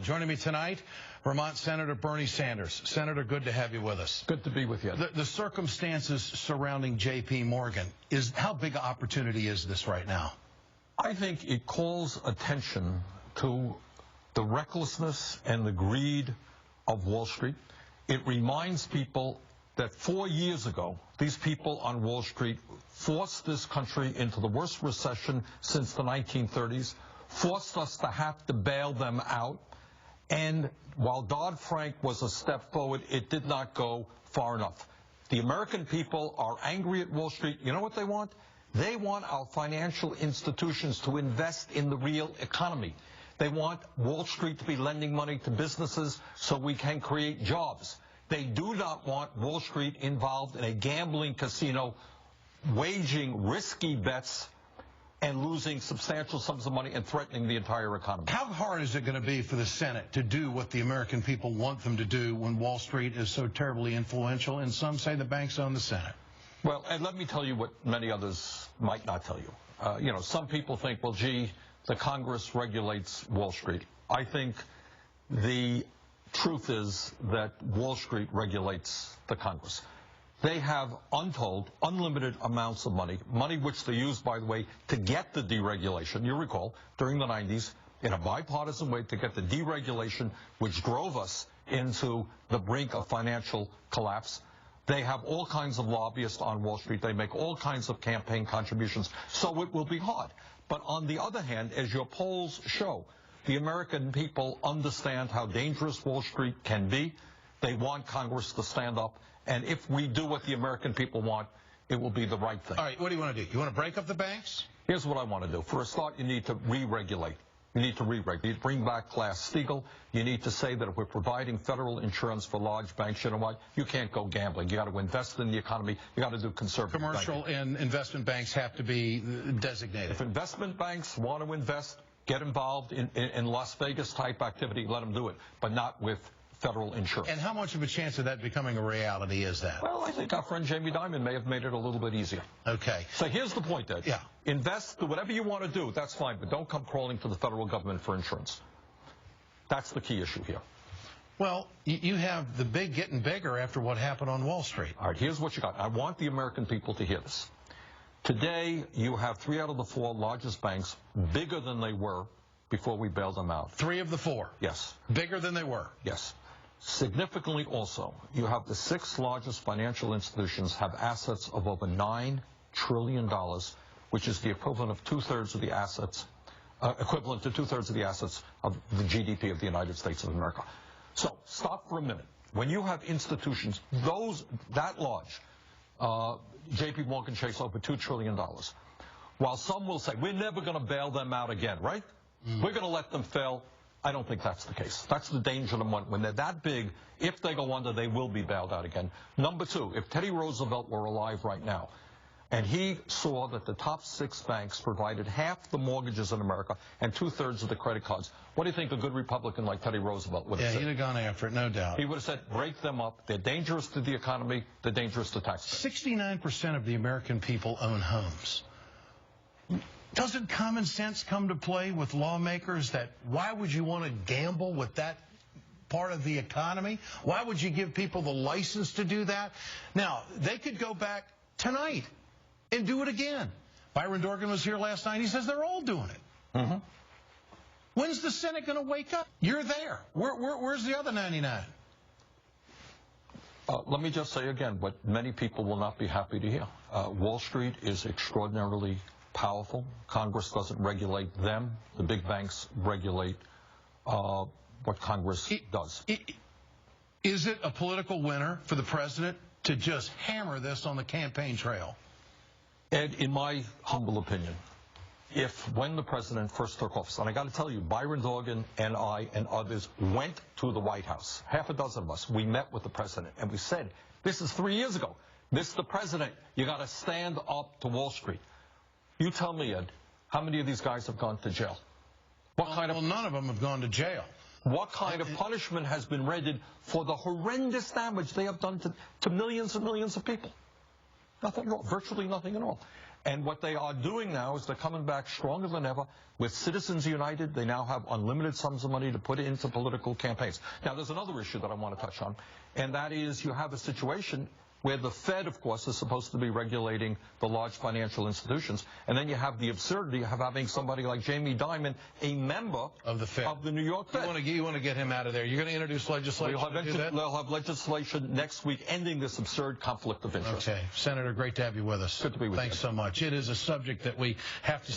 Joining me tonight, Vermont Senator Bernie Sanders. Senator, good to have you with us. Good to be with you. The circumstances surrounding J.P. Morgan, how big an opportunity is this right now? I think it calls attention to the recklessness and the greed of Wall Street. It reminds people that 4 years ago, these people on Wall Street forced this country into the worst recession since the 1930s, forced us to have to bail them out. And while Dodd-Frank was a step forward, it did not go far enough. The American people are angry at Wall Street. You know what they want? They want our financial institutions to invest in the real economy. They want Wall Street to be lending money to businesses so we can create jobs. They do not want Wall Street involved in a gambling casino, waging risky bets and losing substantial sums of money and threatening the entire economy. How hard is it going to be for the Senate to do what the American people want them to do when Wall Street is so terribly influential, and some say the banks own the Senate? Well, and let me tell you what many others might not tell you. Some people think, well, gee, the Congress regulates Wall Street. I think the truth is that Wall Street regulates the Congress. They have untold, unlimited amounts of money which they use, by the way, to get the deregulation. You recall, during the 90s, in a bipartisan way, to get the deregulation, which drove us into the brink of financial collapse. They have all kinds of lobbyists on Wall Street. They make all kinds of campaign contributions. So it will be hard. But on the other hand, as your polls show, the American people understand how dangerous Wall Street can be. They want Congress to stand up. And if we do what the American people want, it will be the right thing. All right, what do you want to do? You want to break up the banks? Here's what I want to do. For a start, you need to re-regulate. You need to re-regulate. You need to bring back Glass-Steagall. You need to say that if we're providing federal insurance for large banks, you know what? You can't go gambling. You got to invest in the economy. You got to do conservative Commercial banking. and investment banks have to be designated. If investment banks want to invest, get involved in Las Vegas-type activity, let them do it, but not with federal insurance. And how much of a chance of that becoming a reality is that? Well, I think our friend Jamie Dimon may have made it a little bit easier. Okay. So here's the point, Ed. Yeah. Invest, do whatever you want to do, that's fine, but don't come crawling to the federal government for insurance. That's the key issue here. Well, you have the big getting bigger after what happened on Wall Street. All right, here's what you got. I want the American people to hear this. Today, you have 3 out of the 4 largest banks bigger than they were before we bailed them out. 3 of the 4? Yes. Bigger than they were? Yes. Significantly also, you have the 6 largest financial institutions have assets of over $9 trillion, which is the equivalent of 2/3 of the assets, equivalent to 2/3 of the assets of the GDP of the United States of America. So stop for a minute. When you have institutions that large, J.P. Morgan Chase over $2 trillion, while some will say, we're never going to bail them out again, right? We're going to let them fail. I don't think that's the case. That's the danger of them. When they're that big, if they go under, they will be bailed out again. Number 2, if Teddy Roosevelt were alive right now, and he saw that the top 6 banks provided half the mortgages in America and 2/3 of the credit cards, what do you think a good Republican like Teddy Roosevelt would have said? Yeah, he'd have gone after it, no doubt. He would have said, break them up. They're dangerous to the economy. They're dangerous to taxpayers. 69% of the American people own homes. Doesn't common sense come to play with lawmakers that why would you want to gamble with that part of the economy? Why would you give people the license to do that? Now, they could go back tonight and do it again. Byron Dorgan was here last night. He says they're all doing it. Mm-hmm. When's the Senate going to wake up? You're there. Where's the other 99? Let me just say again what many people will not be happy to hear. Wall Street is extraordinarily powerful. Congress doesn't regulate them. The big banks regulate what Congress does. Is it a political winner for the president to just hammer this on the campaign trail? Ed, in my humble opinion, when the president first took office, and I got to tell you, Byron Dorgan and I and others went to the White House, half a dozen of us, we met with the president, and we said, this is 3 years ago. This is the president. You got to stand up to Wall Street. You tell me, Ed, how many of these guys have gone to jail? Well, none of them have gone to jail. What kind of punishment has been rendered for the horrendous damage they have done to millions and millions of people? Nothing at all, virtually nothing at all. And what they are doing now is they're coming back stronger than ever. With Citizens United, they now have unlimited sums of money to put into political campaigns. Now, there's another issue that I want to touch on, and that is you have a situation where the Fed, of course, is supposed to be regulating the large financial institutions, and then you have the absurdity of having somebody like Jamie Dimon, a member of the Fed, of the New York Fed. You want to get him out of there. You're going to introduce legislation to do that? They'll have legislation next week ending this absurd conflict of interest. Okay. Senator, great to have you with us. Good to be with you. Thanks so much. It is a subject that we have to